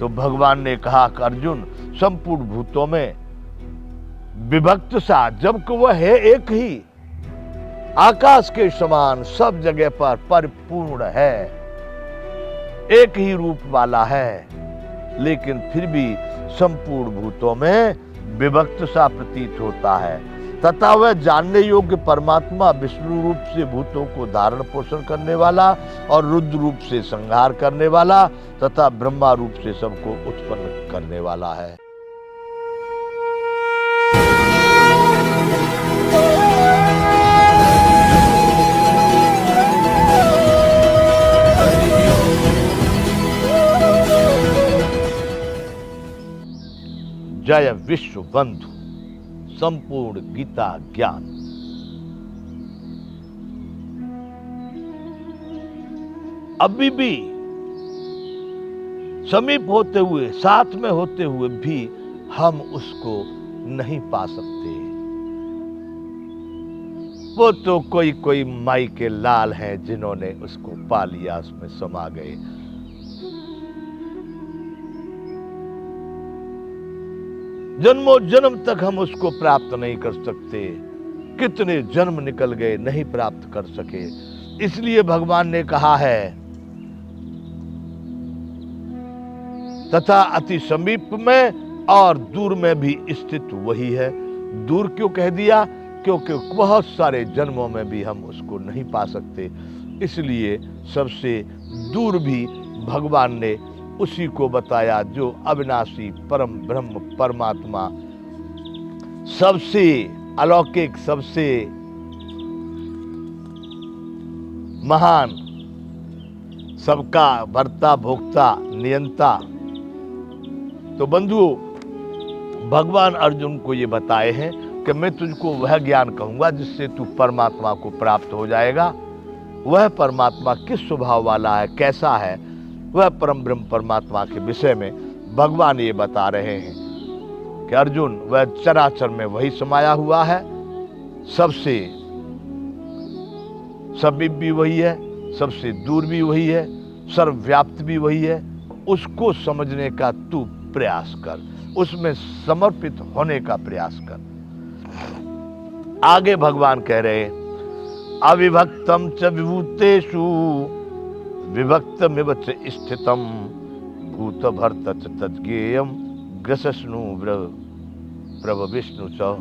तो भगवान ने कहा कि अर्जुन, संपूर्ण भूतों में विभक्त सा, जबकि वह है एक ही, आकाश के समान सब जगह पर परिपूर्ण है, एक ही रूप वाला है, लेकिन फिर भी संपूर्ण भूतों में विभक्त सा प्रतीत होता है। तथा वह जानने योग्य परमात्मा विष्णु रूप से भूतों को धारण पोषण करने वाला और रुद्र रूप से संहार करने वाला तथा ब्रह्मा रूप से सबको उत्पन्न करने वाला है। जय विश्व बंधु संपूर्ण गीता ज्ञान। अभी भी समीप होते हुए, साथ में होते हुए भी हम उसको नहीं पा सकते। वो तो कोई कोई माई के लाल हैं जिन्होंने उसको पा लिया, उसमें समा गए। जन्मों जन्म तक हम उसको प्राप्त नहीं कर सकते। कितने जन्म निकल गए, नहीं प्राप्त कर सके। इसलिए भगवान ने कहा है, तथा अति समीप में और दूर में भी स्थित वही है। दूर क्यों कह दिया? क्योंकि बहुत सारे जन्मों में भी हम उसको नहीं पा सकते। इसलिए सबसे दूर भी भगवान ने उसी को बताया जो अविनाशी परम ब्रह्म परमात्मा, सबसे अलौकिक, सबसे महान, सबका भर्ता भोक्ता नियंता। तो बंधुओं, भगवान अर्जुन को ये बताए हैं कि मैं तुझको वह ज्ञान कहूंगा जिससे तू परमात्मा को प्राप्त हो जाएगा। वह परमात्मा किस स्वभाव वाला है, कैसा है, वह परम ब्रह्म परमात्मा के विषय में भगवान ये बता रहे हैं कि अर्जुन, वह चराचर में वही समाया हुआ है, सबसे समीप भी वही है, सबसे दूर भी वही है, सर्वव्याप्त भी वही है। उसको समझने का तू प्रयास कर, उसमें समर्पित होने का प्रयास कर। आगे भगवान कह रहे हैं, अविभक्तम च विभूतेषु विभक्तमिव च स्थितम भूत भर्त च तज्ज्ञेयम ग्रसस्नु प्रभ विष्णु च।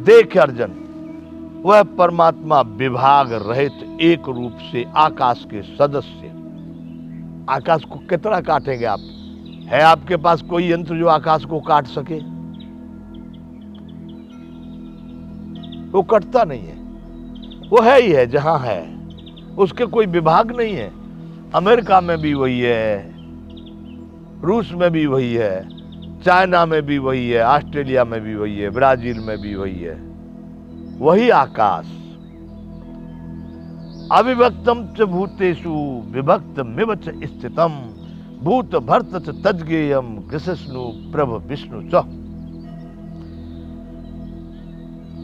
देख अर्जुन, वह परमात्मा विभाग रहित एक रूप से आकाश के सदस्य। आकाश को कितना काटेंगे आप? है आपके पास कोई यंत्र जो आकाश को काट सके? वो कटता नहीं है, वो है ही है जहां है, उसके कोई विभाग नहीं है। अमेरिका में भी वही है, रूस में भी वही है, चाइना में भी वही है, ऑस्ट्रेलिया में भी वही है, ब्राजील में भी वही है, वही आकाश। अविभक्तम च भूतेषु विभक्तमिव च स्थितम भूत भर्त च तज्ज्ञेयम ग्रसस्नु प्रभ विष्णु च।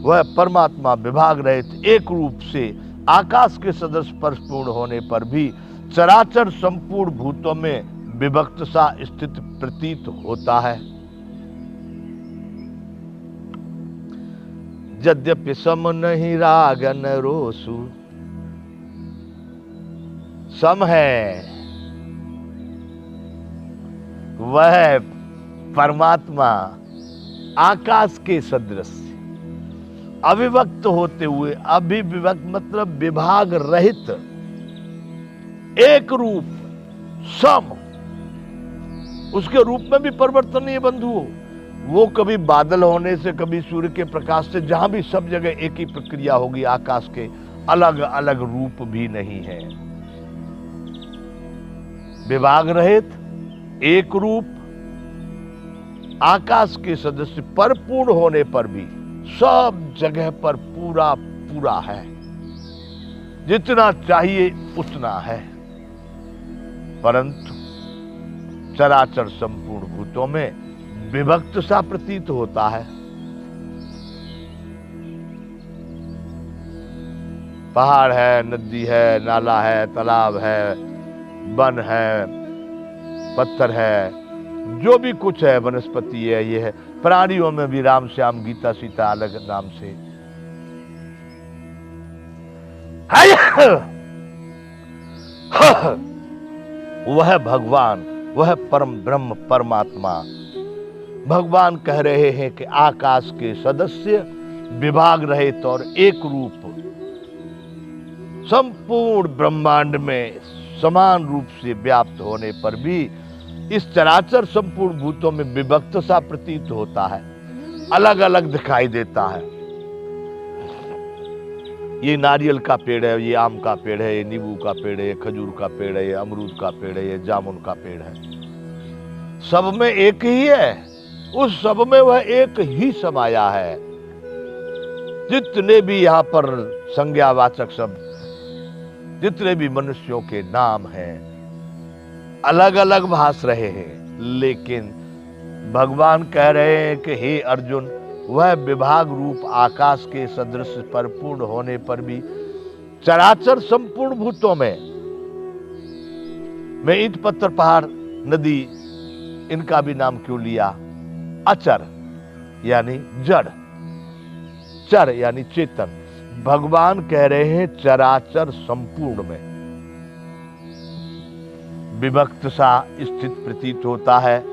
वह परमात्मा विभाग रहित एक रूप से आकाश के सदस्य परिपूर्ण होने पर भी चराचर संपूर्ण भूतों में विभक्त सा स्थित प्रतीत होता है। यद्यपि सम नहीं रागन रोसु, सम है वह परमात्मा आकाश के सदृश, अविभक्त होते हुए, अभिविभक्त मतलब विभाग रहित, एक रूप, सम। उसके रूप में भी परिवर्तन नहीं है बंधुओं। वो कभी बादल होने से, कभी सूर्य के प्रकाश से, जहां भी सब जगह एक ही प्रक्रिया होगी। आकाश के अलग अलग रूप भी नहीं है। विभाग रहित एक रूप, आकाश के सदस्य परिपूर्ण होने पर भी सब जगह पर पूरा पूरा है, जितना चाहिए उतना है। परंतु चराचर संपूर्ण भूतों में विभक्त सा प्रतीत होता है। पहाड़ है, नदी है, नाला है, तालाब है, वन है, पत्थर है, जो भी कुछ है, वनस्पति है, ये है। प्राणियों में भी राम श्याम गीता सीता अलग नाम से वह भगवान, वह परम ब्रह्म परमात्मा भगवान कह रहे हैं कि आकाश के सदस्य विभाग रहित और एक रूप संपूर्ण ब्रह्मांड में समान रूप से व्याप्त होने पर भी इस चराचर संपूर्ण भूतों में विभक्त सा प्रतीत होता है, अलग अलग दिखाई देता है। ये नारियल का पेड़ है, ये आम का पेड़ है, ये नींबू का पेड़ है, ये खजूर का पेड़ है, ये अमरूद का पेड़ है, ये जामुन का पेड़ है। सब में एक ही है, उस सब में वह एक ही समाया है। जितने भी यहाँ पर संज्ञावाचक शब्द, जितने भी मनुष्यों के नाम हैं, अलग अलग भास रहे हैं, लेकिन भगवान कह रहे हैं कि हे अर्जुन, वह विभाग रूप आकाश के सदृश परिपूर्ण होने पर भी चराचर संपूर्ण भूतों में, मैं ईंट पत्थर पहाड़ नदी इनका भी नाम क्यों लिया? अचर यानी जड़, चर यानी चेतन। भगवान कह रहे हैं चराचर संपूर्ण में विभक्त सा स्थित प्रतीत होता है,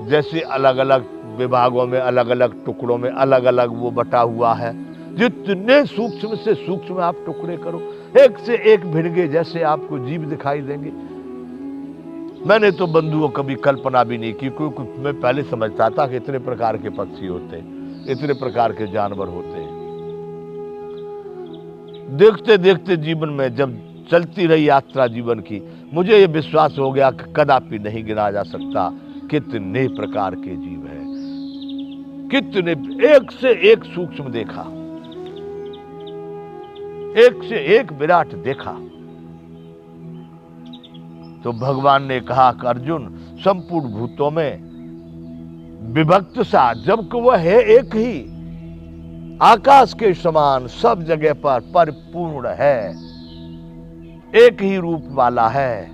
जैसे अलग अलग विभागों में, अलग अलग टुकड़ों में अलग अलग वो बटा हुआ है। जितने सूक्ष्म से सूक्ष्म आप टुकड़े करो, एक से एक भिड़गे जैसे आपको जीव दिखाई देंगे। मैंने तो बंधुओं कभी कल्पना भी नहीं की, क्योंकि मैं पहले समझता था कि इतने प्रकार के पक्षी होते हैं, इतने प्रकार के जानवर होते हैं। देखते देखते जीवन में जब चलती रही यात्रा जीवन की, मुझे ये विश्वास हो गया कि कदापि नहीं गिना जा सकता कितने प्रकार के जीव हैं, कितने, एक से एक सूक्ष्म देखा, एक से एक विराट देखा। तो भगवान ने कहा कि अर्जुन, संपूर्ण भूतों में विभक्त सा, जबकि वह है एक ही, आकाश के समान सब जगह पर परिपूर्ण है, एक ही रूप वाला है,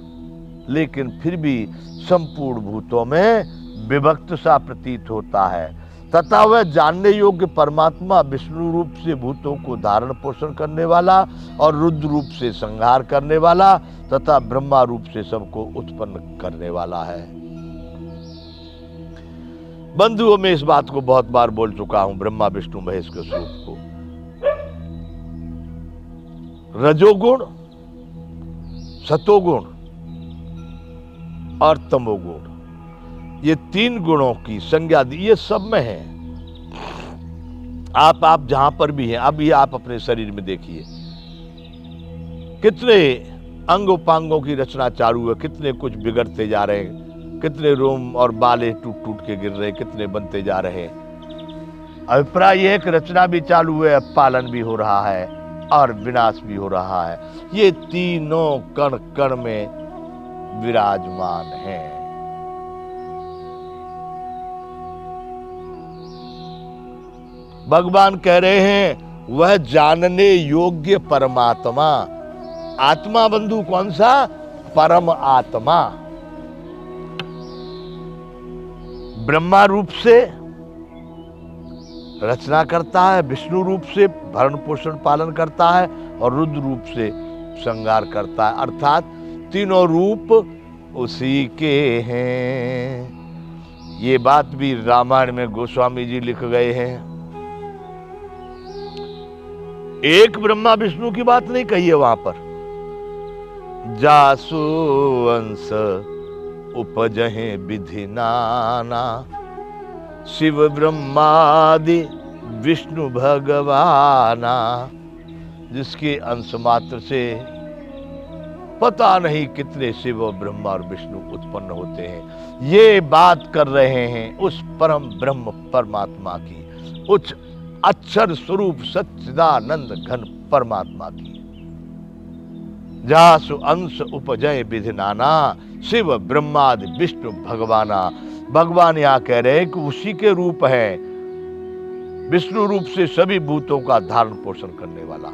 लेकिन फिर भी संपूर्ण भूतों में विभक्त सा प्रतीत होता है। तथा वह जानने योग्य परमात्मा विष्णु रूप से भूतों को धारण पोषण करने वाला और रुद्र रूप से संहार करने वाला तथा ब्रह्मा रूप से सबको उत्पन्न करने वाला है। बंधुओं, में इस बात को बहुत बार बोल चुका हूं, ब्रह्मा विष्णु महेश के स्वरूप को। रजोगुण, सतोगुण और तमोगुण, ये तीन गुणों की संज्ञा दी, ये सब में है। आप जहां पर भी हैं, अभी आप अपने शरीर में देखिए कितने अंगोपांगों की रचना चालू है, कितने कुछ बिगड़ते जा रहे हैं, कितने रोम और बाले टूट टूट के गिर रहे हैं, कितने बनते जा रहे हैं। अभिप्राय यह है कि रचना भी चालू है, पालन भी हो रहा है और विनाश भी हो रहा है। ये तीनों कण कण में विराजमान हैं। भगवान कह रहे हैं वह जानने योग्य परमात्मा, आत्मा बंधु कौन सा? परम आत्मा। ब्रह्मा रूप से रचना करता है, विष्णु रूप से भरण पोषण पालन करता है और रुद्र रूप से संहार करता है, अर्थात तीनों रूप उसी के हैं। ये बात भी रामायण में गोस्वामी जी लिख गए हैं। एक ब्रह्मा विष्णु की बात नहीं कही है वहां पर। जासु अंश उपजहे विधि नाना, शिव ब्रह्मादि विष्णु भगवाना। जिसके अंश मात्र से पता नहीं कितने शिव ब्रह्मा और विष्णु उत्पन्न होते हैं। ये बात कर रहे हैं उस परम ब्रह्म परमात्मा की, उच्च अक्षर स्वरूप सच्चिदानंद घन परमात्मा की। जासु अंश उपजय विधि नाना, शिव ब्रह्मादि विष्णु भगवाना। भगवान यहां कह रहे हैं कि उसी के रूप है, विष्णु रूप से सभी भूतों का धारण पोषण करने वाला।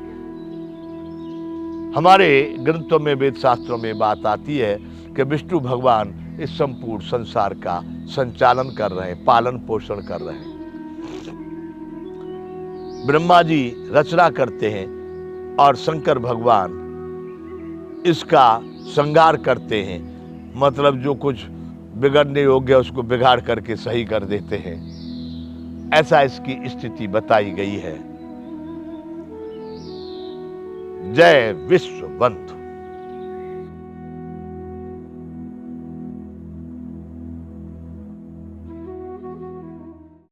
हमारे ग्रंथों में, वेद शास्त्रों में बात आती है कि विष्णु भगवान इस संपूर्ण संसार का संचालन कर रहे हैं, पालन पोषण कर रहे हैं। ब्रह्मा जी रचना करते हैं और शंकर भगवान इसका श्रृंगार करते हैं, मतलब जो कुछ बिगड़ने योग्य है उसको बिगाड़ करके सही कर देते हैं। ऐसा इसकी स्थिति बताई गई है। जय विश्व बंधु।